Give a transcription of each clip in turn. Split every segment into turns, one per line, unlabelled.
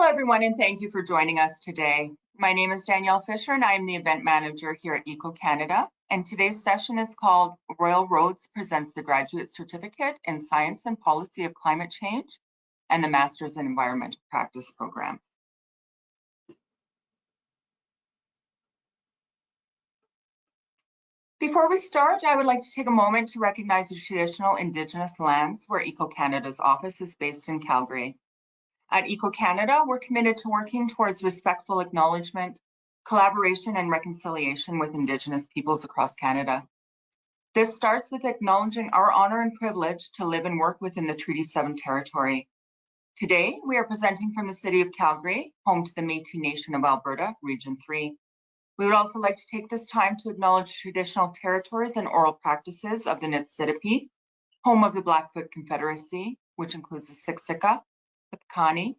Hello, everyone, and thank you for joining us today. My name is Danielle Fisher, and I am the event manager here at Eco Canada. And today's session is called Royal Roads Presents the Graduate Certificate in Science and Policy of Climate Change and the Masters in Environmental Practice program. Before we start, I would like to take a moment to recognize the traditional Indigenous lands where Eco Canada's office is based in Calgary. At Eco Canada, we're committed to working towards respectful acknowledgement, collaboration, and reconciliation with Indigenous peoples across Canada. This starts with acknowledging our honor and privilege to live and work within the Treaty 7 territory. Today, we are presenting from the city of Calgary, home to the Métis Nation of Alberta, Region 3. We would also like to take this time to acknowledge traditional territories and oral practices of the Niitsitapi, home of the Blackfoot Confederacy, which includes the Siksika, the Piikani,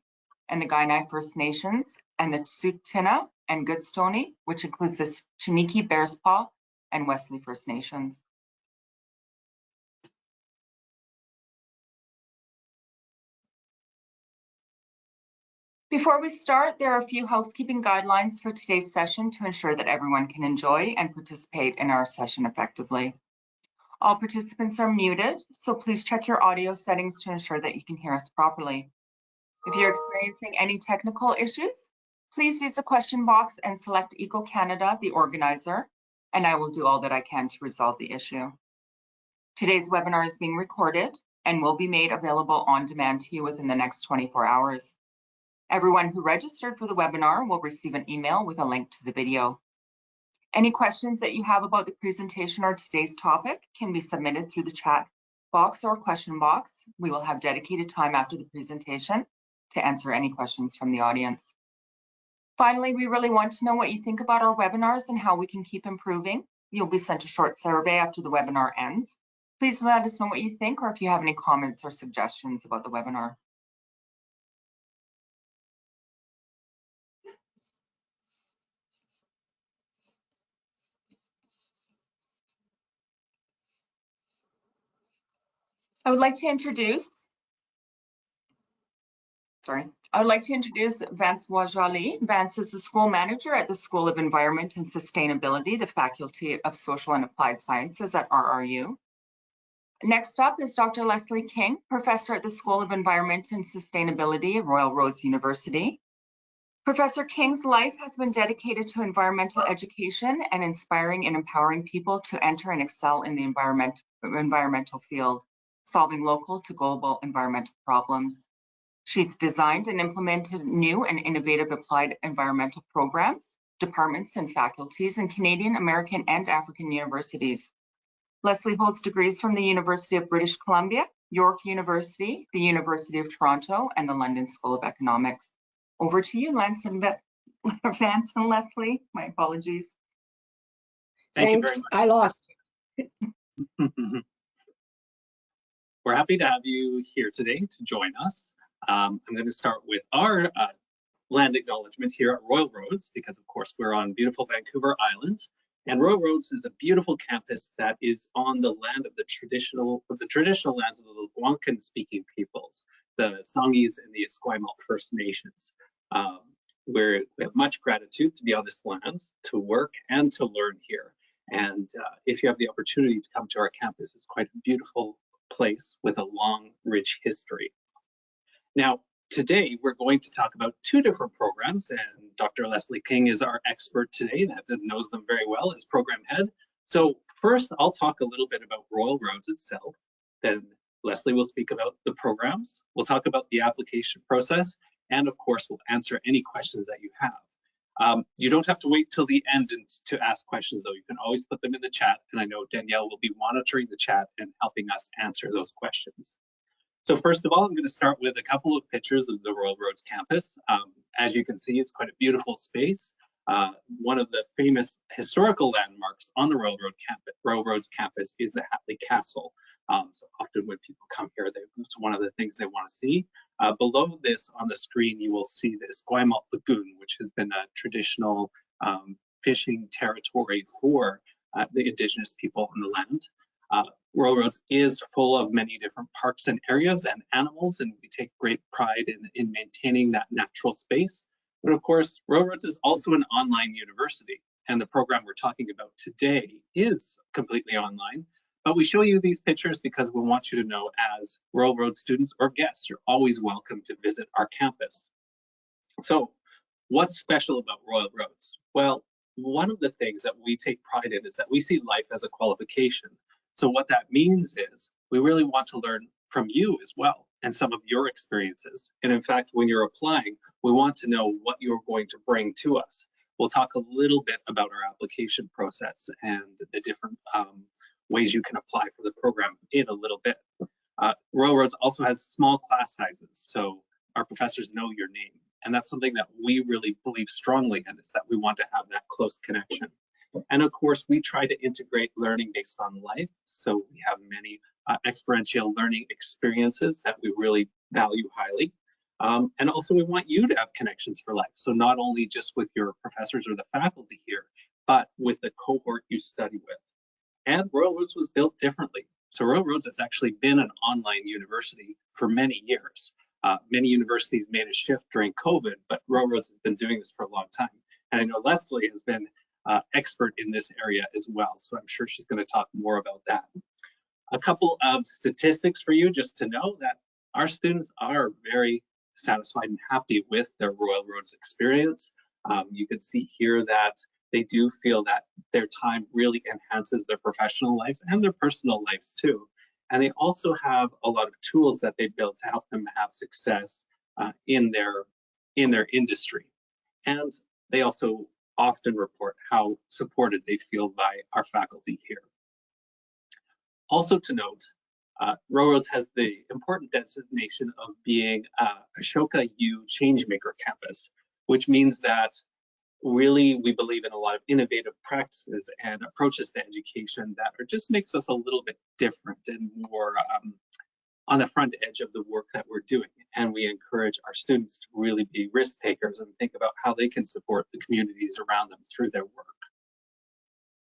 and the Kainai First Nations, and the Tsuut'ina and Goodstoney, which includes the Chiniki, Bearspaw, and Wesley First Nations. Before we start, there are a few housekeeping guidelines for today's session to ensure that everyone can enjoy and participate in our session effectively. All participants are muted, so please check your audio settings to ensure that you can hear us properly. If you're experiencing any technical issues, please use the question box and select Eco Canada, the organizer, and I will do all that I can to resolve the issue. Today's webinar is being recorded and will be made available on demand to you within the next 24 hours. Everyone who registered for the webinar will receive an email with a link to the video. Any questions that you have about the presentation or today's topic can be submitted through the chat box or question box. We will have dedicated time after the presentation to answer any questions from the audience. Finally, we really want to know what you think about our webinars and how we can keep improving. You'll be sent a short survey after the webinar ends. Please let us know what you think or if you have any comments or suggestions about the webinar. I would like to introduce Vance Wajali. Vance is the school manager at the School of Environment and Sustainability, the Faculty of Social and Applied Sciences at RRU. Next up is Dr. Leslie King, professor at the School of Environment and Sustainability at Royal Roads University. Professor King's life has been dedicated to environmental education and inspiring and empowering people to enter and excel in the environmental field, solving local to global environmental problems. She's designed and implemented new and innovative applied environmental programs, departments, and faculties in Canadian, American, and African universities. Leslie holds degrees from the University of British Columbia, York University, the University of Toronto, and the London School of Economics. Over to you, Vance and Leslie. My apologies.
Thanks, I lost you.
We're happy to have you here today to join us. I'm going to start with our land acknowledgement here at Royal Roads, because of course we're on beautiful Vancouver Island, and Royal Roads is a beautiful campus that is on the land of the traditional lands of the Algonquin-speaking peoples, the Songhees and the Esquimalt First Nations. We have much gratitude to be on this land, to work and to learn here. And if you have the opportunity to come to our campus, it's quite a beautiful place with a long, rich history. Now, today we're going to talk about two different programs, and Dr. Leslie King is our expert today that knows them very well as program head. So first, I'll talk a little bit about Royal Roads itself. Then Leslie will speak about the programs. We'll talk about the application process, and of course, we'll answer any questions that you have. You don't have to wait till the end to ask questions, though. You can always put them in the chat, and I know Danielle will be monitoring the chat and helping us answer those questions. So first of all, I'm going to start with a couple of pictures of the Royal Roads campus. As you can see, it's quite a beautiful space. One of the famous historical landmarks on the Royal Roads campus is the Hatley Castle. So often when people come here, it's one of the things they want to see. Below this on the screen, you will see the Esquimalt Lagoon, which has been a traditional fishing territory for the Indigenous people on the land. Royal Roads is full of many different parks and areas and animals, and we take great pride in maintaining that natural space. But of course, Royal Roads is also an online university, and the program we're talking about today is completely online. But we show you these pictures because we want you to know, as Royal Roads students or guests, you're always welcome to visit our campus. So what's special about Royal Roads? Well, one of the things that we take pride in is that we see life as a qualification. So what that means is we really want to learn from you as well and some of your experiences. And in fact, when you're applying, we want to know what you're going to bring to us. We'll talk a little bit about our application process and the different ways you can apply for the program in a little bit. Royal Roads also has small class sizes, so our professors know your name. And that's something that we really believe strongly in, is that we want to have that close connection. And of course, we try to integrate learning based on life. So we have many experiential learning experiences that we really value highly. And also we want you to have connections for life. So not only just with your professors or the faculty here, but with the cohort you study with. And Royal Roads was built differently. So Royal Roads has actually been an online university for many years. Many universities made a shift during COVID, but Royal Roads has been doing this for a long time. And I know Leslie has been expert in this area as well, so I'm sure she's going to talk more about that. A couple of statistics for you, just to know that our students are very satisfied and happy with their Royal Roads experience. You can see here that they do feel that their time really enhances their professional lives and their personal lives too. And they also have a lot of tools that they built to help them have success in their industry. And they also often report how supported they feel by our faculty here. Also to note, Royal Roads has the important designation of being a Ashoka U Changemaker campus, which means that really we believe in a lot of innovative practices and approaches to education that just makes us a little bit different and more on the front edge of the work that we're doing. And we encourage our students to really be risk takers and think about how they can support the communities around them through their work.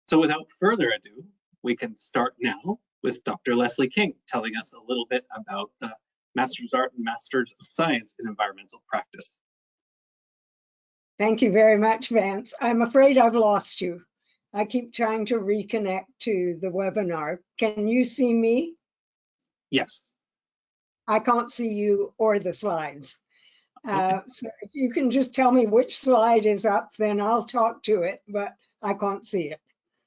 So without further ado, we can start now with Dr. Leslie King telling us a little bit about the Master's of Art and Master's of Science in Environmental Practice.
Thank you very much, Vance. I'm afraid I've lost you. I keep trying to reconnect to the webinar. Can you see me?
Yes.
I can't see you or the slides.
Okay.
So if you can just tell me which slide is up, then I'll talk to it, but I can't see it.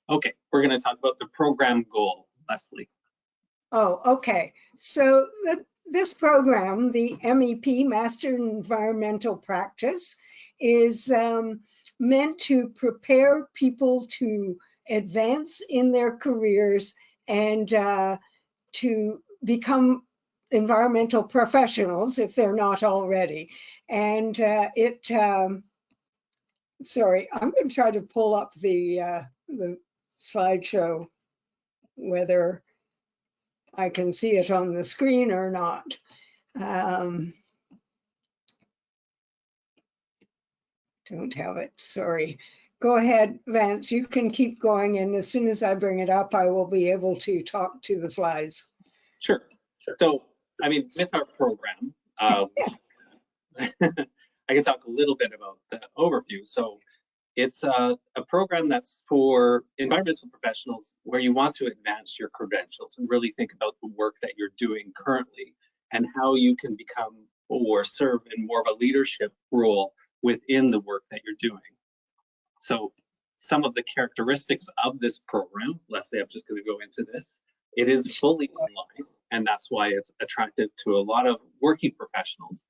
Okay, we're going to talk about the program goal, Leslie.
Oh, okay. So this program, the MEP, Master in Environmental Practice, is meant to prepare people to advance in their careers and to become environmental professionals if they're not already. And sorry, I'm going to try to pull up the slideshow, whether I can see it on the screen or not. Don't have it, sorry. Go ahead, Vance, you can keep going, and as soon as I bring it up, I will be able to talk to the slides.
Sure. So, I mean, with our program, I can talk a little bit about the overview. So it's a program that's for environmental professionals where you want to advance your credentials and really think about the work that you're doing currently and how you can become or serve in more of a leadership role within the work that you're doing. So some of the characteristics of this program, Leslie, I'm just going to go into this. It is fully online, and that's why it's attractive to a lot of working professionals.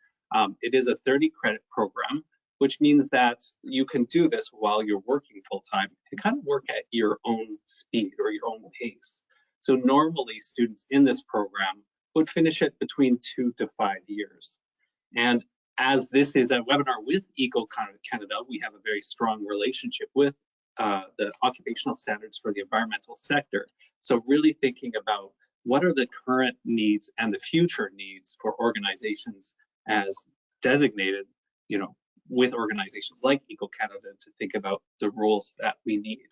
It is a 30-credit program, which means that you can do this while you're working full-time and kind of work at your own speed or your own pace. So normally students in this program would finish it between 2 to 5 years. And as this is a webinar with Eco Canada, we have a very strong relationship with the occupational standards for the environmental sector. So really thinking about what are the current needs and the future needs for organizations as designated, you know, with organizations like Eco Canada to think about the rules that we need.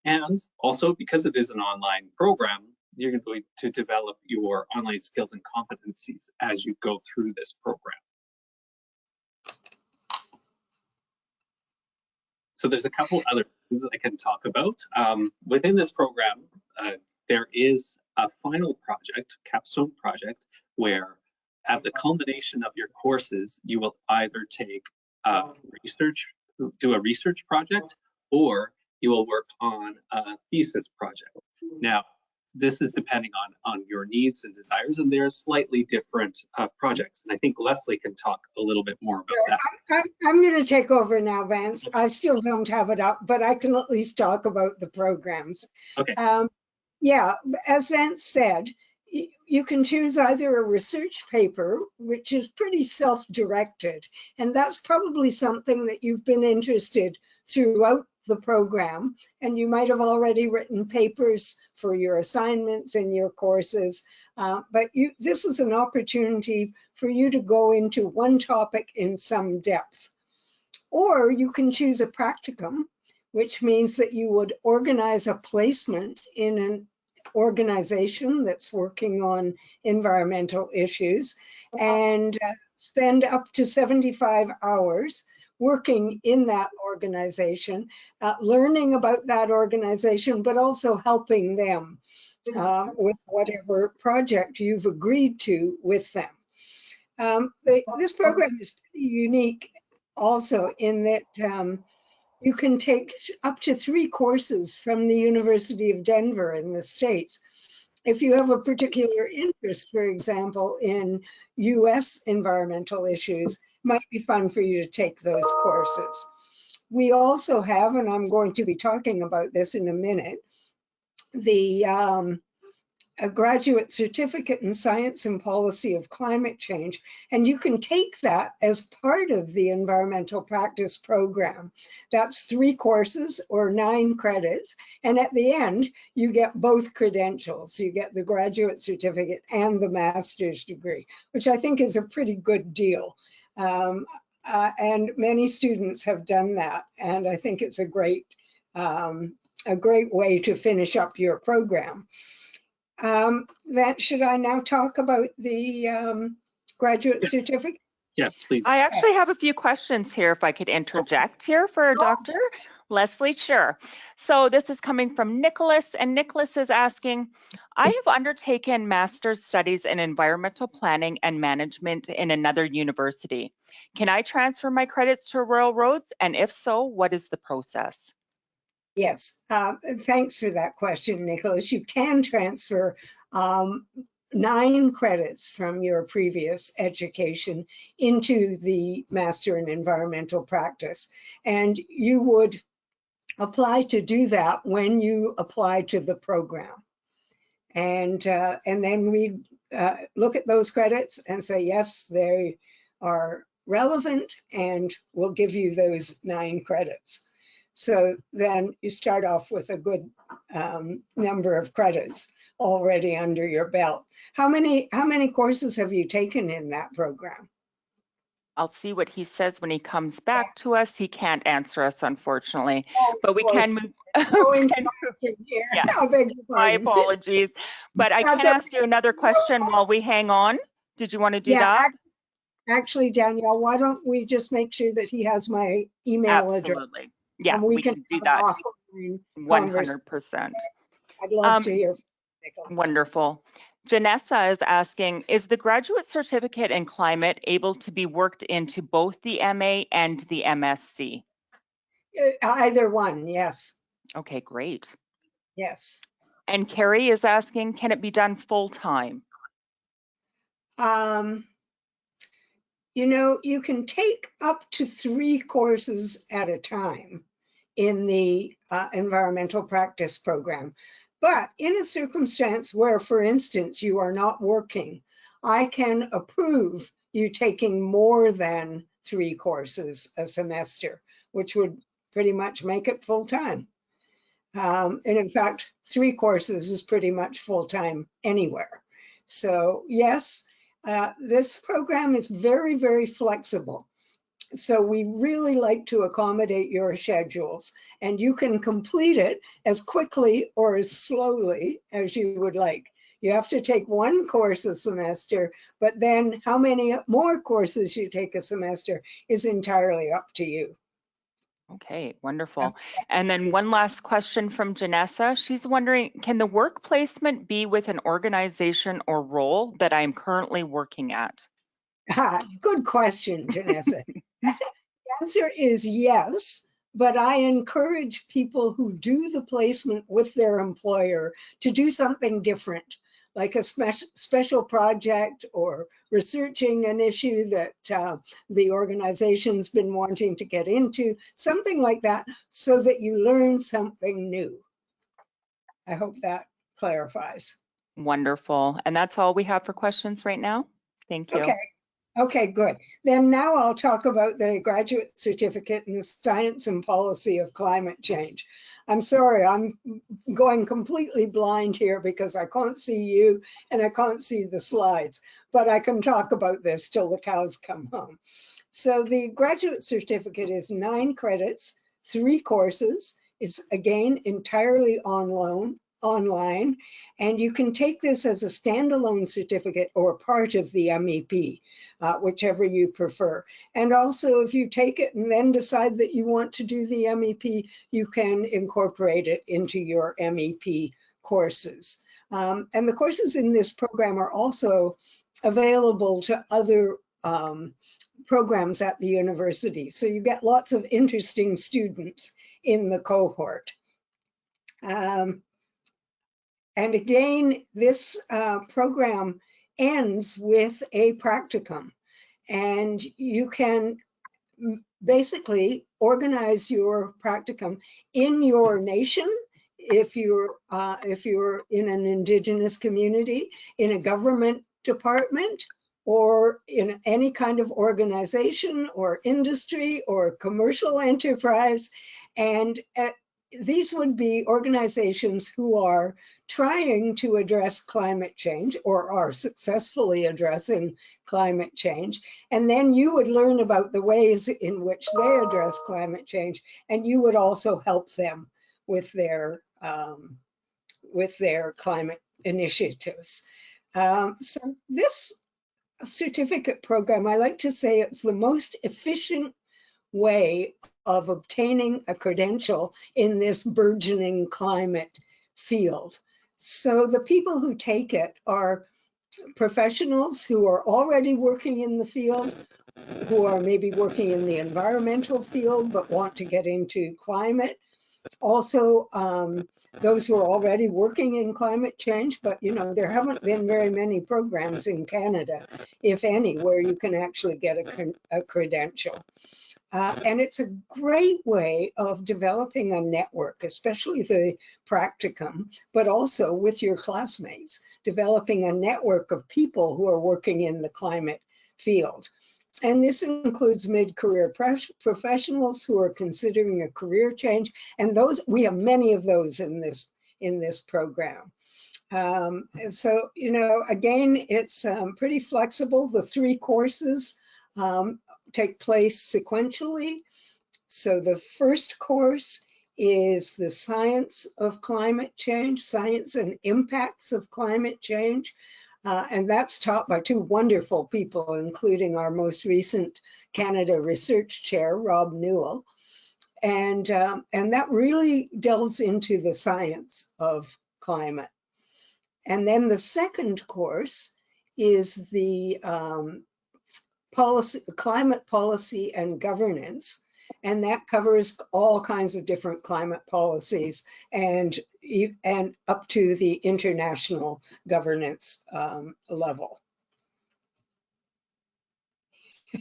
And also because it is an online program, you're going to develop your online skills and competencies as you go through this program. So there's a couple other things that I can talk about. Within this program, there is a final project, capstone project, where at the culmination of your courses, you will either take do a research project, or you will work on a thesis project. Now, this is depending on your needs and desires, and they're slightly different projects. And I think Leslie can talk a little bit more about that.
I'm going to take over now, Vance. I still don't have it up, but I can at least talk about the programs.
Okay.
Yeah, as Vance said, you can choose either a research paper, which is pretty self-directed, and that's probably something that you've been interested throughout the program, and you might have already written papers for your assignments in your courses, but this is an opportunity for you to go into one topic in some depth. Or you can choose a practicum, which means that you would organize a placement in an organization that's working on environmental issues and spend up to 75 hours working in that organization, learning about that organization, but also helping them with whatever project you've agreed to with them. This program is pretty unique also in that you can take up to 3 courses from the University of Denver in the States. If you have a particular interest, for example, in US environmental issues, it might be fun for you to take those courses. We also have, and I'm going to be talking about this in a minute, a graduate certificate in science and policy of climate change. And you can take that as part of the environmental practice program. That's 3 courses or 9 credits. And at the end, you get both credentials. You get the graduate certificate and the master's degree, which I think is a pretty good deal. And many students have done that. And I think it's a great way to finish up your program. Should I now talk about the graduate certificate?
Yes, please.
I actually have a few questions here, if I could interject here for Dr. Leslie. Sure. So this is coming from Nicholas, and Nicholas is asking, I have undertaken master's studies in environmental planning and management in another university. Can I transfer my credits to Royal Roads? And if so, what is the process?
Yes, thanks for that question, Nicholas. You can transfer 9 credits from your previous education into the Master in Environmental Practice. And you would apply to do that when you apply to the program. And then we look at those credits and say, yes, they are relevant, and we'll give you those 9 credits. So then you start off with a good number of credits already under your belt. How many courses have you taken in that program?
I'll see what he says when he comes back to us. He can't answer us, unfortunately, but we can move.
Yeah.
My apologies, but I can ask you another question while we hang on. Did you want to do that?
Actually, Danielle, why don't we just make sure that he has my email address?
Absolutely. Yeah,
and we can
do that. 100%.
I'd love to hear from Nicholas.
Wonderful. Janessa is asking, is the graduate certificate in climate able to be worked into both the MA and the MSc?
Either one, yes.
Okay, great.
Yes.
And Carrie is asking, can it be done full-time?
You know, you can take up to 3 courses at a time in the environmental practice program. But in a circumstance where, for instance, you are not working, I can approve you taking more than 3 courses a semester, which would pretty much make it full-time. And in fact, 3 courses is pretty much full-time anywhere. So yes, this program is very, very flexible. So we really like to accommodate your schedules, and you can complete it as quickly or as slowly as you would like. You have to take one course a semester, but then how many more courses you take a semester is entirely up to you.
Okay, wonderful. And then one last question from Janessa. She's wondering, can the work placement be with an organization or role that I'm currently working at?
Good question, Janessa. The answer is yes, but I encourage people who do the placement with their employer to do something different, like a special project or researching an issue that the organization's been wanting to get into, something like that, so that you learn something new. I hope that clarifies.
Wonderful. And that's all we have for questions right now. Thank you.
Okay, good. Then now I'll talk about the graduate certificate in the science and policy of climate change. I'm sorry, I'm going completely blind here because I can't see you and I can't see the slides, but I can talk about this till the cows come home. So the graduate certificate is 9 credits, 3 courses. It's again entirely online, and you can take this as a standalone certificate or part of the MEP, whichever you prefer. And also, if you take it and then decide that you want to do the MEP, you can incorporate it into your MEP courses. And the courses in this program are also available to other programs at the university. So you get lots of interesting students in the cohort. And again, this program ends with a practicum, and you can basically organize your practicum in your nation if you're in an Indigenous community, in a government department, or in any kind of organization or industry or commercial enterprise. And these would be organizations who are trying to address climate change or are successfully addressing climate change. And then you would learn about the ways in which they address climate change, and you would also help them with their climate initiatives. So this certificate program, I like to say it's the most efficient way of obtaining a credential in this burgeoning climate field. So the people who take it are professionals who are already working in the field, who are maybe working in the environmental field but want to get into climate. Also, those who are already working in climate change, but there haven't been very many programs in Canada, if any, where you can actually get a credential. And it's a great way of developing a network, especially the practicum, but also with your classmates, developing a network of people who are working in the climate field. And this includes mid-career professionals who are considering a career change. And we have many of those in this program. So, again, it's pretty flexible. The 3 courses take place sequentially. So the first course is the science of climate change, science and impacts of climate change. And that's taught by 2 wonderful people, including our most recent Canada Research Chair, Rob Newell. And that really delves into the science of climate. And then the second course is the climate policy and governance, and that covers all kinds of different climate policies and up to the international governance level.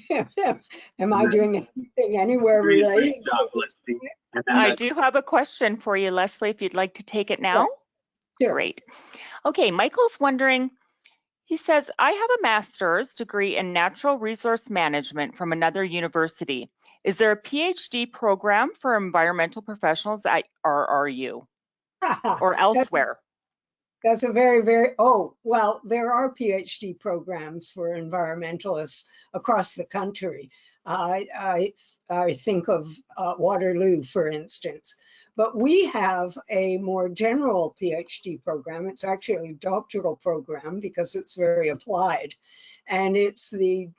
Am I doing anything anywhere related?
I do have a question for you, Leslie, if you'd like to take it now.
Sure.
Great. Okay, Michael's wondering, he says, I have a master's degree in natural resource management from another university. Is there a PhD program for environmental professionals at RRU or elsewhere?
That's a very, oh, well, there are PhD programs for environmentalists across the country. I think of Waterloo, for instance. But we have a more general PhD program. It's actually a doctoral program because it's very applied. And it's the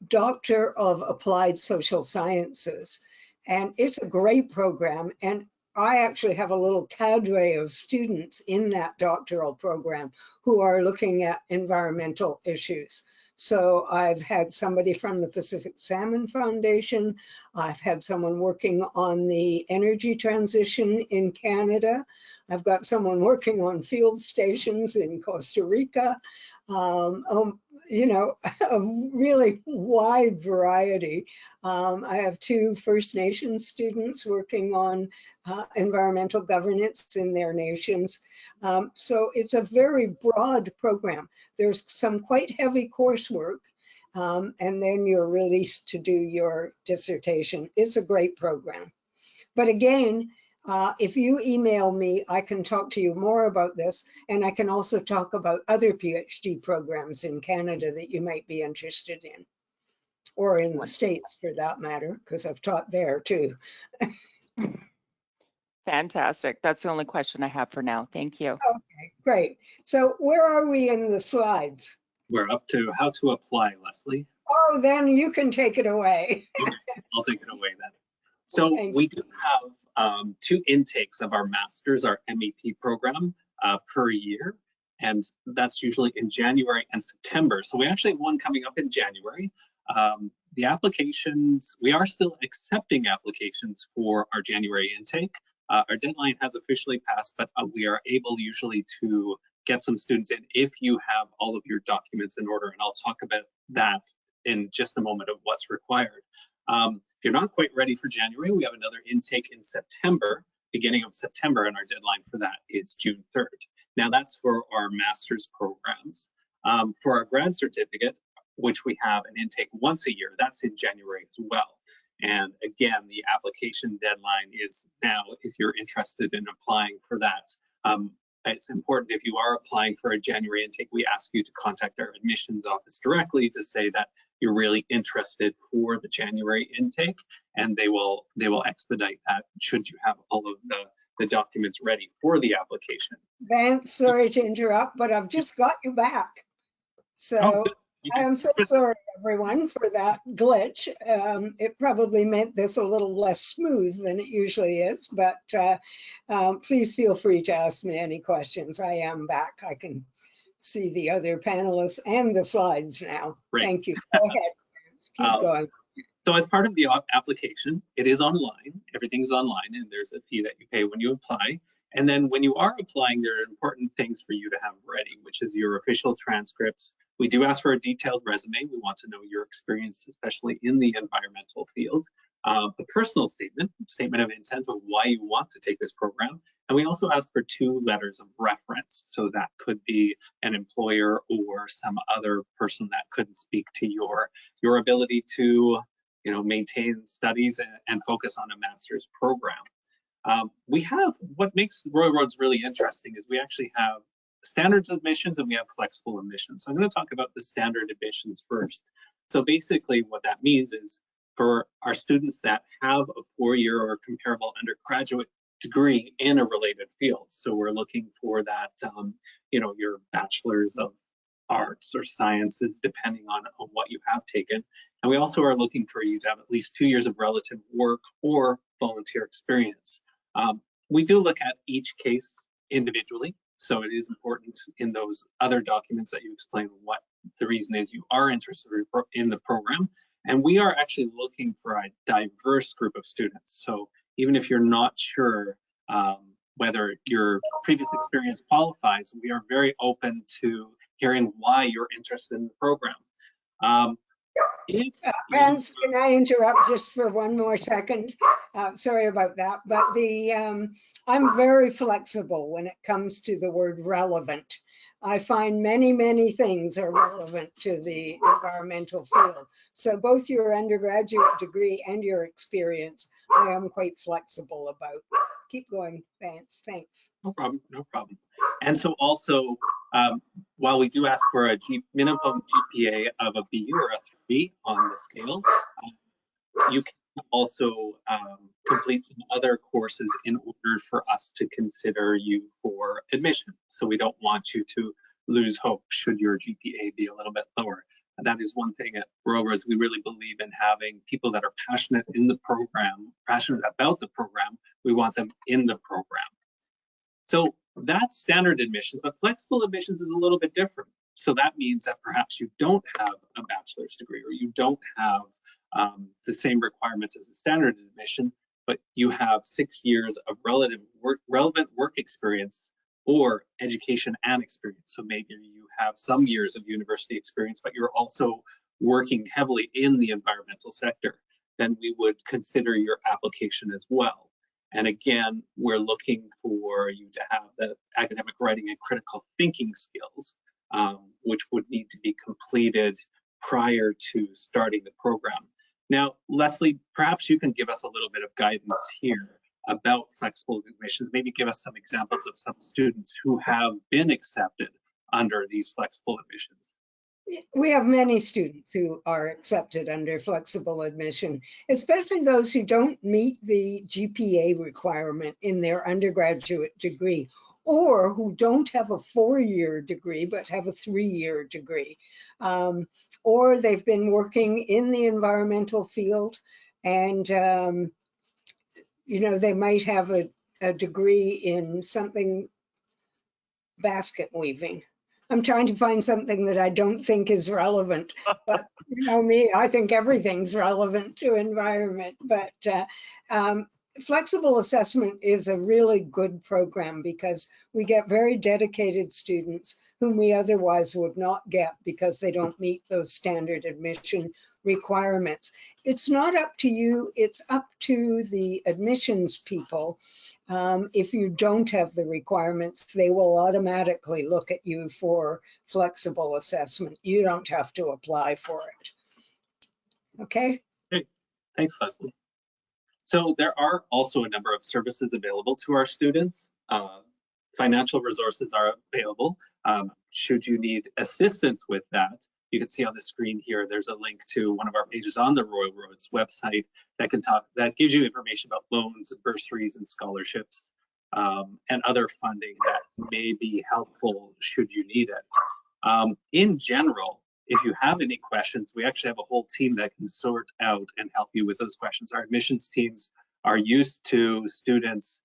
Doctor of Applied Social Sciences. And it's a great program. And I actually have a little cadre of students in that doctoral program who are looking at environmental issues. So I've had somebody from the Pacific Salmon Foundation. I've had someone working on the energy transition in Canada. I've got someone working on field stations in Costa Rica. You know, a really wide variety. I have 2 First Nations students working on environmental governance in their nations. So it's a very broad program. There's some quite heavy coursework, and then you're released to do your dissertation. It's a great program. But again, if you email me, I can talk to you more about this, and I can also talk about other PhD programs in Canada that you might be interested in, or in the States for that matter, because I've taught there too.
Fantastic. That's the only question I have for now. Thank you.
Okay, great. So where are we in the slides?
We're up to how to apply, Leslie.
Oh, then you can take it away.
Okay, I'll take it away then. So we do have 2 intakes of our master's, our MEP program per year, and that's usually in January and September. So we actually have one coming up in January. The applications, we are still accepting applications for our January intake. Our deadline has officially passed, but we are able usually to get some students in if you have all of your documents in order, and I'll talk about that in just a moment of what's required. If you're not quite ready for January, we have another intake in September, beginning of September, and our deadline for that is June 3rd. Now that's for our master's programs. For our grad certificate, which we have an intake once a year, that's in January as well. And again, the application deadline is now if you're interested in applying for that. It's important if you are applying for a January intake, we ask you to contact our admissions office directly to say that you're really interested for the January intake, and they will expedite that should you have all of the documents ready for the application.
Vance, sorry to interrupt, but I've just got you back. So
Okay.
I'm so sorry, everyone, for that glitch. It probably meant this a little less smooth than it usually is, but please feel free to ask me any questions. I am back. I can see the other panelists and the slides now.
Great.
Thank you. Go ahead. Keep going.
So as part of the application, it is online. Everything's online, and there's a fee that you pay when you apply. And then when you are applying, there are important things for you to have ready, which is your official transcripts. We do ask for a detailed resume. We want to know your experience, especially in the environmental field. A personal statement of intent of why you want to take this program. And we also ask for 2 letters of reference. So that could be an employer or some other person that could speak to your ability to, maintain studies and focus on a master's program. We have, what makes Royal Roads really interesting is we actually have standards admissions and we have flexible admissions. So I'm going to talk about the standard admissions first. So basically what that means is for our students that have a 4-year or comparable undergraduate degree in a related field. So we're looking for that, your bachelor's of arts or sciences, depending on what you have taken. And we also are looking for you to have at least 2 years of relative work or volunteer experience. We do look at each case individually. So it is important in those other documents that you explain what the reason is you are interested in the program. And we are actually looking for a diverse group of students. So even if you're not sure whether your previous experience qualifies, we are very open to hearing why you're interested in the program.
Vance, can I interrupt just for one more second? Sorry about that, but I'm very flexible when it comes to the word relevant. I find many, many things are relevant to the environmental field. So both your undergraduate degree and your experience, I am quite flexible about. Keep going, Vance. Thanks.
No problem, no problem. And so also, while we do ask for a minimum GPA of a B or a 3 on the scale, you can also complete some other courses in order for us to consider you for admission. So we don't want you to lose hope should your GPA be a little bit lower. And that is one thing at Royal Roads. We really believe in having people that are passionate in the program, passionate about the program. We want them in the program. So that's standard admissions, but flexible admissions is a little bit different. So that means that perhaps you don't have a bachelor's degree, or you don't have the same requirements as the standard admission, but you have 6 years of relevant work experience or education and experience. So maybe you have some years of university experience, but you're also working heavily in the environmental sector. Then we would consider your application as well. And again, we're looking for you to have the academic writing and critical thinking skills, which would need to be completed prior to starting the program. Now, Leslie, perhaps you can give us a little bit of guidance here about flexible admissions. Maybe give us some examples of some students who have been accepted under these flexible admissions.
We have many students who are accepted under flexible admission, especially those who don't meet the GPA requirement in their undergraduate degree, or who don't have a 4-year degree but have a 3-year degree, or they've been working in the environmental field, and you know, they might have a degree in something, basket weaving. I'm trying to find something that I don't think is relevant, but you know me, I think everything's relevant to environment. But flexible assessment is a really good program because we get very dedicated students whom we otherwise would not get because they don't meet those standard admission requirements. It's not up to you, it's up to the admissions people. If you don't have the requirements, they will automatically look at you for flexible assessment. You don't have to apply for it. Okay?
Great. Thanks, Leslie. So there are also a number of services available to our students. Financial resources are available. Should you need assistance with that, you can see on the screen here, there's a link to one of our pages on the Royal Roads website that gives you information about loans, bursaries, and scholarships, and other funding that may be helpful should you need it. In general, if you have any questions, we actually have a whole team that can sort out and help you with those questions. Our admissions teams are used to students,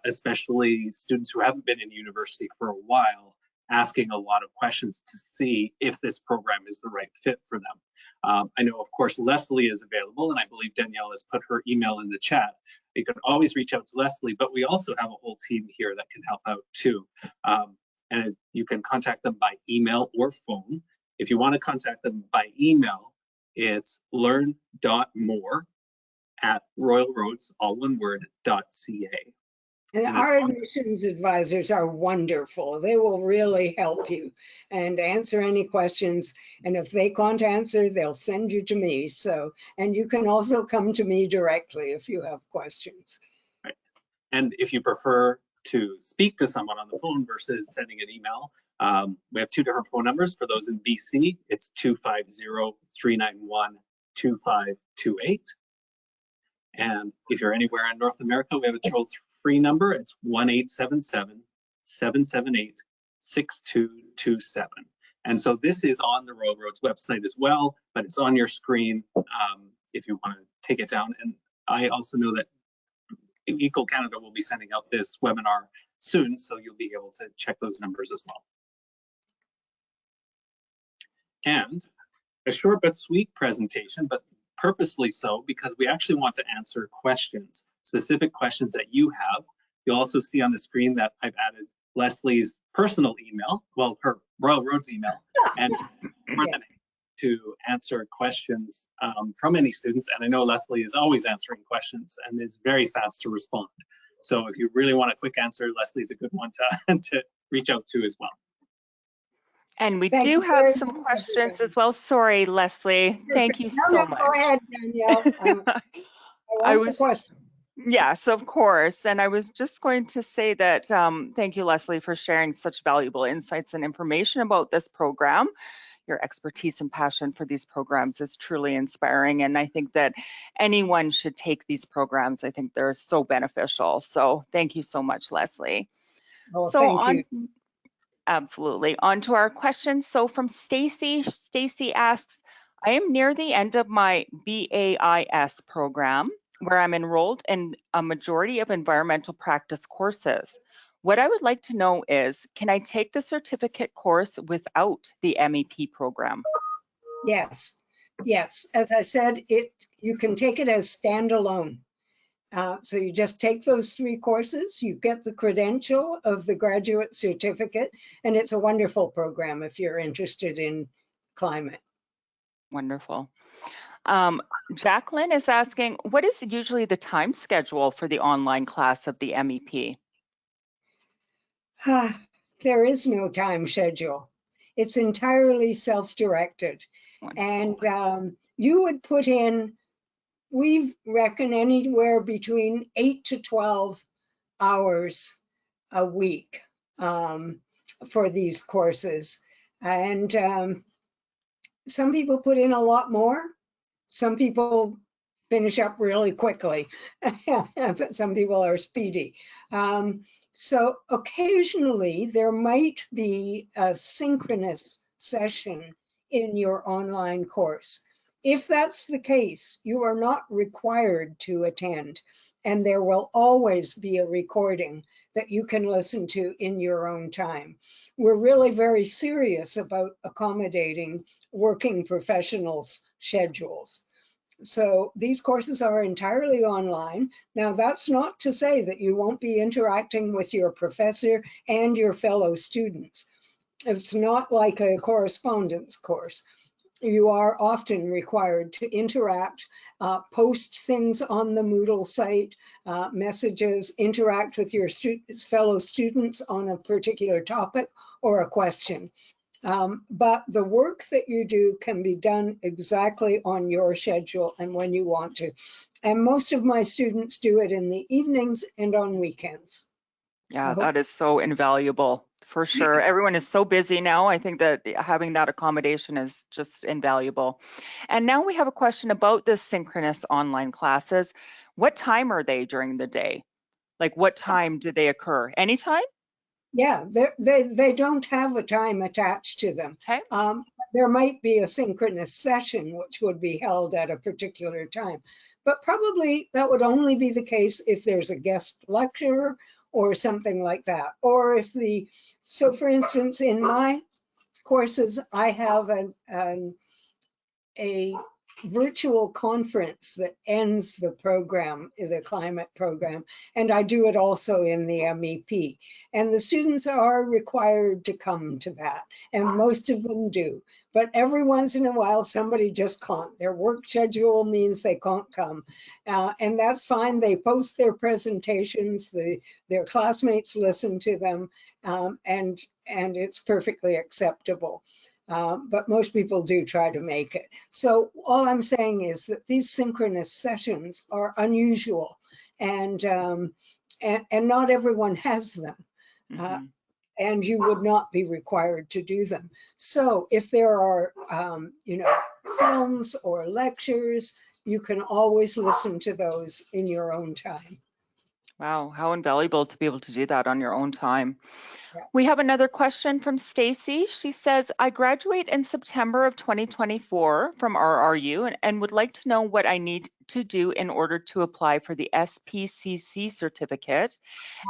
especially students who haven't been in university for a while, asking a lot of questions to see if this program is the right fit for them. I know, of course, Leslie is available, and I believe Danielle has put her email in the chat. You can always reach out to Leslie, but we also have a whole team here that can help out too. And you can contact them by email or phone. If you want to contact them by email, it's learn.more@royalroads, all one word, .ca.
And our admissions advisors are wonderful. They will really help you and answer any questions. And if they can't answer, they'll send you to me. So, and you can also come to me directly if you have questions.
Right. And if you prefer to speak to someone on the phone versus sending an email, we have 2 different phone numbers. For those in BC, it's 250-391-2528. And if you're anywhere in North America, we have a toll-free number. It's 1-877-778-6227. And so this is on the Royal Roads website as well, but it's on your screen if you want to take it down. And I also know that Eco Canada will be sending out this webinar soon, so you'll be able to check those numbers as well. And a short but sweet presentation, but purposely so because we actually want to answer questions, specific questions that you have. You'll also see on the screen that I've added Leslie's personal email, well, her Royal Roads email, and more than happy to answer questions from any students. And I know Leslie is always answering questions and is very fast to respond. So if you really want a quick answer, Leslie's a good one to reach out to as well.
And we
Thank
do
you
have
very
some
much,
questions
everyone.
as well. Sorry, Leslie. Thank you
No,
so
no, go
much.
ahead, Danielle. I
I
want the
was
question.
Yes, of course. And I was just going to say that thank you, Leslie, for sharing such valuable insights and information about this program. Your expertise and passion for these programs is truly inspiring. And I think that anyone should take these programs. I think they're so beneficial. So thank you so much, Leslie.
Well,
So
thank you.
absolutely. On to our questions. So from Stacy, Stacy asks, I am near the end of my BAIS program where I'm enrolled in a majority of environmental practice courses. What I would like to know is, can I take the certificate course without the MEP program?
Yes, yes. As I said, you can take it as standalone. So you just take those 3 courses, you get the credential of the graduate certificate, and it's a wonderful program if you're interested in climate.
Wonderful. Jacqueline is asking, what is usually the time schedule for the online class of the MEP?
There is no time schedule. It's entirely self-directed.
Wonderful.
And you would put in, we reckon anywhere between 8 to 12 hours a week for these courses. And some people put in a lot more. Some people finish up really quickly. Some people are speedy. So occasionally there might be a synchronous session in your online course. If that's the case, you are not required to attend, and there will always be a recording that you can listen to in your own time. We're really very serious about accommodating working professionals' schedules. So these courses are entirely online. Now, that's not to say that you won't be interacting with your professor and your fellow students. It's not like a correspondence course. You are often required to interact, post things on the Moodle site, messages, interact with your fellow students on a particular topic or a question. But the work that you do can be done exactly on your schedule and when you want to. And most of my students do it in the evenings and on weekends.
Yeah, that is so invaluable for sure. Everyone is so busy now. I think that having that accommodation is just invaluable. And now we have a question about the synchronous online classes. What time are they during the day? Like what time do they occur? Anytime?
Yeah, they don't have a time attached to them.
Okay.
There might be a synchronous session which would be held at a particular time, but probably that would only be the case if there's a guest lecturer or something like that. Or if so for instance, in my courses, I have a virtual conference that ends the program, the climate program, and I do it also in the MEP. And the students are required to come to that, and most of them do. But every once in a while, somebody just can't. Their work schedule means they can't come, and that's fine. They post their presentations, their classmates listen to them, and it's perfectly acceptable. But most people do try to make it. So all I'm saying is that these synchronous sessions are unusual, and not everyone has them. And you would not be required to do them. So if there are, films or lectures, you can always listen to those in your own time.
Wow, how invaluable to be able to do that on your own time.
Yeah.
We have another question from Stacy. She says, I graduate in September of 2024 from RRU and would like to know what I need to do in order to apply for the SPCC certificate,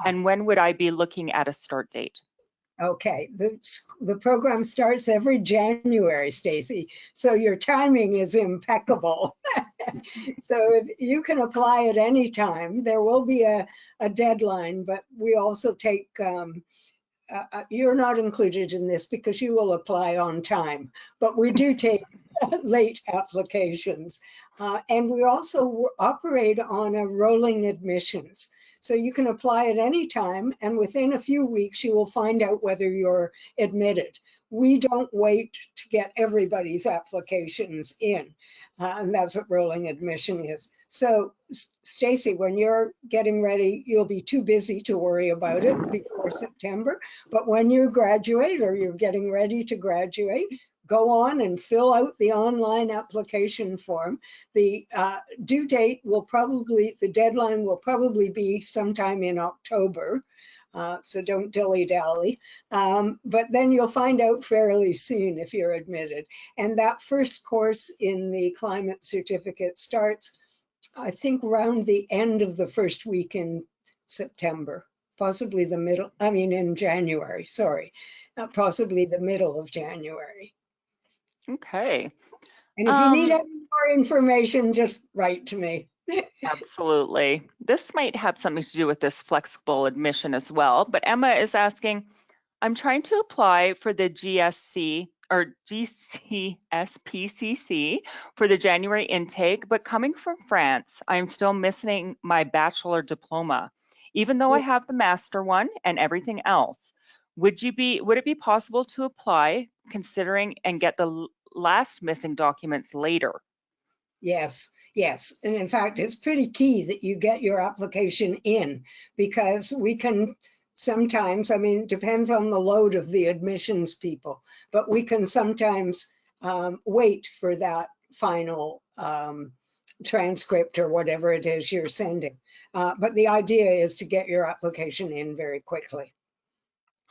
and when would I be looking at a start date?
Okay, the program starts every January, Stacy, so your timing is impeccable. So if you can apply at any time, there will be a deadline, but we also take, you're not included in this because you will apply on time, but we do take late applications. And we also operate on a rolling admissions. So you can apply at any time, and within a few weeks, you will find out whether you're admitted. We don't wait to get everybody's applications in, and that's what rolling admission is. So, Stacy, when you're getting ready, you'll be too busy to worry about it before September. But when you graduate or you're getting ready to graduate, go on and fill out the online application form. The due date will probably, the deadline will probably be sometime in October. So don't dilly-dally. But then you'll find out fairly soon if you're admitted. And that first course in the climate certificate starts, I think, around the end of the first week in September, possibly the middle, I mean in January, sorry, possibly the middle of January.
Okay.
And if you need any more information, just write to me.
Absolutely. This might have something to do with this flexible admission as well, but Emma is asking, I'm trying to apply for the GSC or GCSPCC for the January intake, but coming from France, I'm still missing my bachelor diploma, even though I have the master one and everything else. Would it be possible to apply considering and get the last missing documents later?
Yes, yes. And in fact, it's pretty key that you get your application in, because we can sometimes, I mean, it depends on the load of the admissions people, but we can sometimes wait for that final transcript or whatever it is you're sending. But the idea is to get your application in very quickly.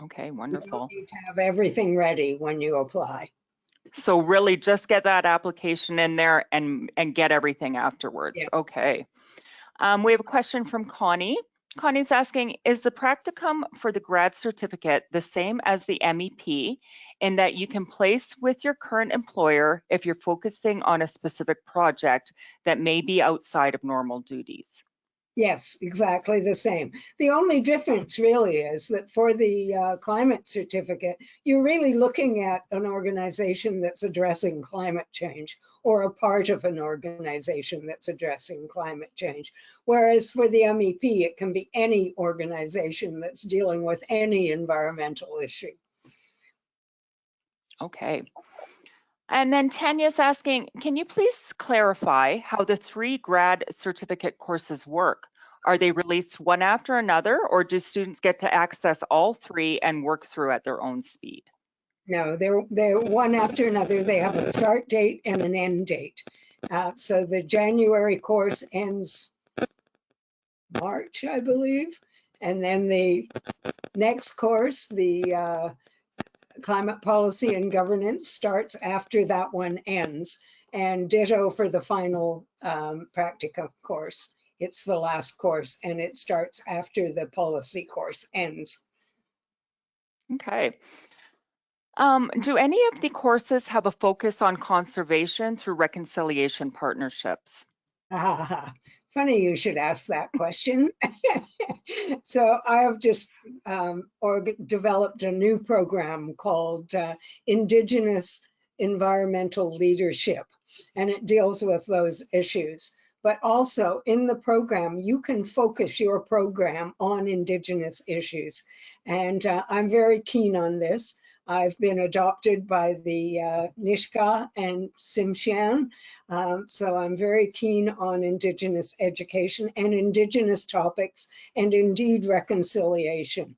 Okay,
You
wonderful.
don't need to have everything ready when you apply.
So really just get that application in there and get everything afterwards.
Yeah.
Okay. We have a question from Connie. Connie's asking, is the practicum for the grad certificate the same as the MEP in that you can place with your current employer if you're focusing on a specific project that may be outside of normal duties?
Yes, exactly the same. The only difference really is that for the climate certificate, you're really looking at an organization that's addressing climate change, or a part of an organization that's addressing climate change. Whereas for the MEP, it can be any organization that's dealing with any environmental issue.
Okay. And then Tanya's asking, can you please clarify how the 3 grad certificate courses work? Are they released one after another, or do students get to access all 3 and work through at their own speed?
No, they're one after another. They have a start date and an end date. So the January course ends March, I believe. And then the next course, the Climate Policy and Governance, starts after that one ends. And ditto for the final practicum course. It's the last course, and it starts after the policy course ends.
Okay. Do any of the courses have a focus on conservation through reconciliation partnerships?
Funny you should ask that question. So I have just developed a new program called Indigenous Environmental Leadership, and it deals with those issues. But also in the program, you can focus your program on Indigenous issues. And I'm very keen on this. I've been adopted by the Nisga'a and Tsimshian, so I'm very keen on Indigenous education and Indigenous topics, and indeed reconciliation.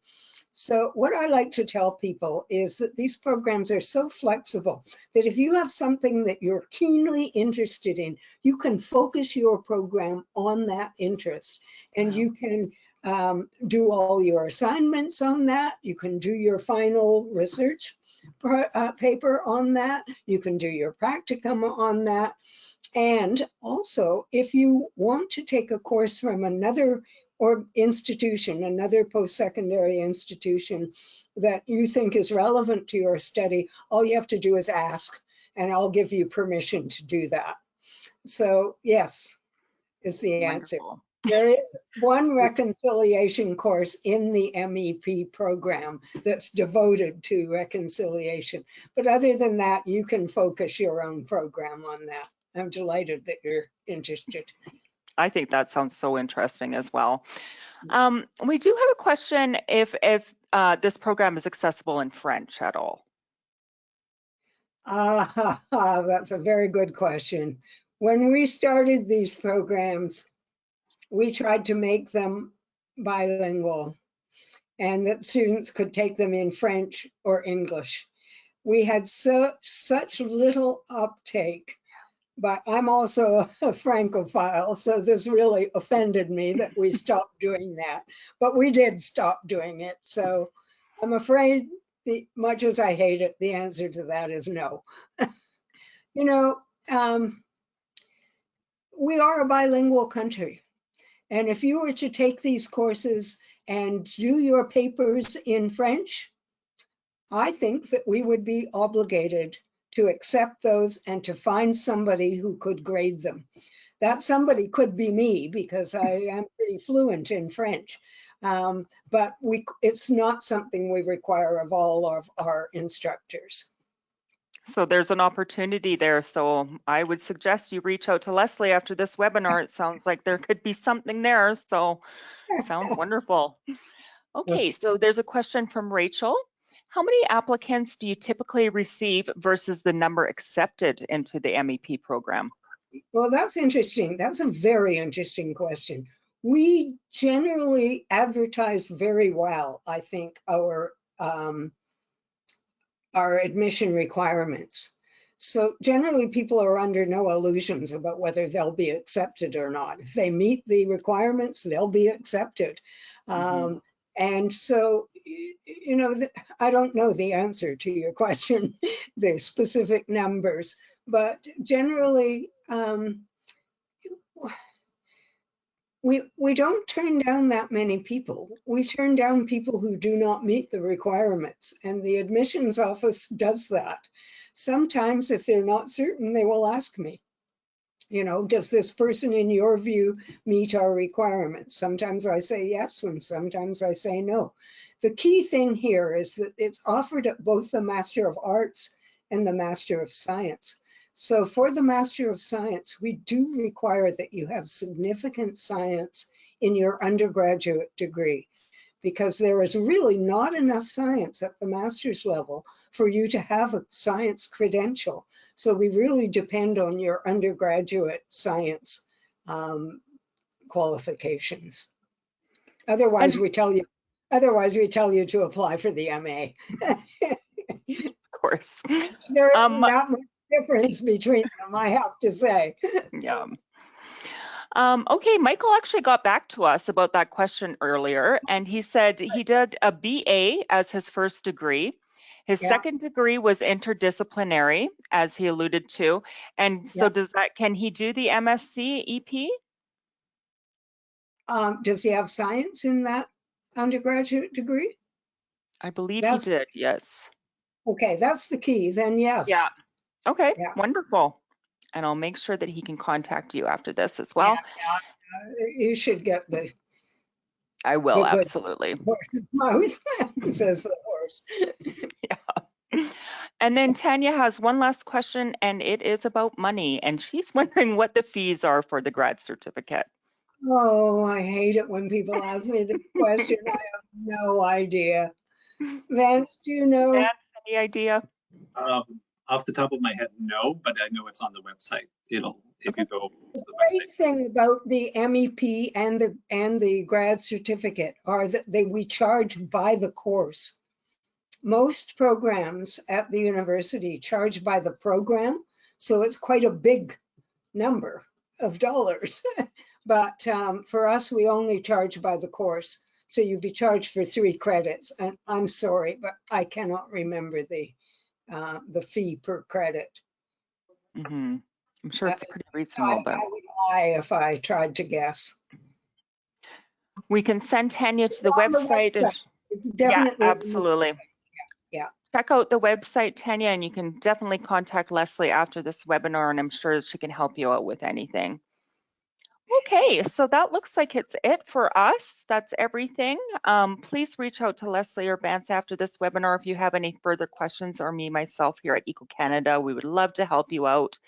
So what I like to tell people is that these programs are so flexible that if you have something that you're keenly interested in, you can focus your program on that interest, and you can do all your assignments on that. You can do your final research paper on that. You can do your practicum on that. And also, if you want to take a course from another institution, another post-secondary institution that you think is relevant to your study, all you have to do is ask, and I'll give you permission to do that. So yes, is the answer.
Wonderful.
There is one reconciliation course in the MEP program that's devoted to reconciliation. But other than that, you can focus your own program on that. I'm delighted that you're interested.
I think that sounds so interesting as well. We do have a question if this program is accessible in French at all.
That's a very good question. When we started these programs, we tried to make them bilingual and that students could take them in French or English. We had such little uptake, but I'm also a Francophile, so this really offended me that we stopped doing that. But we did stop doing it, so I'm afraid, much as I hate it, the answer to that is no. You know, we are a bilingual country. And if you were to take these courses and do your papers in French, I think that we would be obligated to accept those and to find somebody who could grade them. That somebody could be me because I am pretty fluent in French. But it's not something we require of all of our instructors.
So there's an opportunity there. So I would suggest you reach out to Leslie after this webinar. It sounds like there could be something there. So sounds wonderful. Okay, so there's a question from Rachel. How many applicants do you typically receive versus the number accepted into the MEP program?
Well, that's interesting. That's a very interesting question. We generally advertise very well, I think, our admission requirements. So generally people are under no illusions about whether they'll be accepted or not. If they meet the requirements, they'll be accepted. And so, you know, I don't know the answer to your question, the specific numbers, but generally, we don't turn down that many people. We turn down people who do not meet the requirements, and the admissions office does that. Sometimes if they're not certain, they will ask me, you know, does this person in your view meet our requirements? Sometimes I say yes, and sometimes I say no. The key thing here is that it's offered at both the Master of Arts and the Master of Science. So for the Master of Science, we do require that you have significant science in your undergraduate degree, because there is really not enough science at the master's level for you to have a science credential. So we really depend on your undergraduate science qualifications. Otherwise, we tell you to apply for the MA.
Of course.
There isn't that much difference between them, I have to say.
Yeah. Okay, Michael actually got back to us about that question earlier, and he said he did a BA as his first degree. His second degree was interdisciplinary, as he alluded to. And so can he do the MSc EP?
Does he have science in that undergraduate degree?
I believe he did, yes.
Okay, that's the key, then yes.
Yeah. Okay, wonderful. And I'll make sure that he can contact you after this as well.
You should get the...
I will, absolutely.
Mouth, says the horse.
Yeah. And then Tanya has one last question, and it is about money. And she's wondering what the fees are for the grad certificate.
Oh, I hate it when people ask me this question. I have no idea. Vance, do you know?
Vance, any idea?
Off the top of my head, no, but I know it's on the website. If you go to the website.
The great thing about the MEP and the grad certificate are that we charge by the course. Most programs at the university charge by the program, so it's quite a big number of dollars. But for us, we only charge by the course. So you'd be charged for 3 credits. And I'm sorry, but I cannot remember the fee per credit.
I'm sure it's pretty reasonable.
I would lie if I tried to guess.
We can send Tanya to the website.
It's definitely.
Yeah, absolutely.
Yeah.
Check out the website, Tanya, and you can definitely contact Leslie after this webinar, and I'm sure she can help you out with anything. Okay, so that looks like it's it for us. That's everything. Please reach out to Leslie or Vance after this webinar if you have any further questions, or me myself here at Eco Canada. We would love to help you out.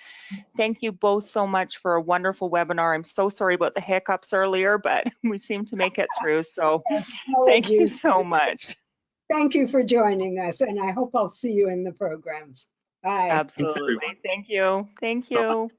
Thank you both so much for a wonderful webinar. I'm so sorry about the hiccups earlier, but we seem to make it through. So thank you
Apologies.
so much.
Thank you for joining us, and I hope I'll see you in the programs. Bye.
Absolutely.
everyone.
Thank you. Thank
Bye-bye.
you.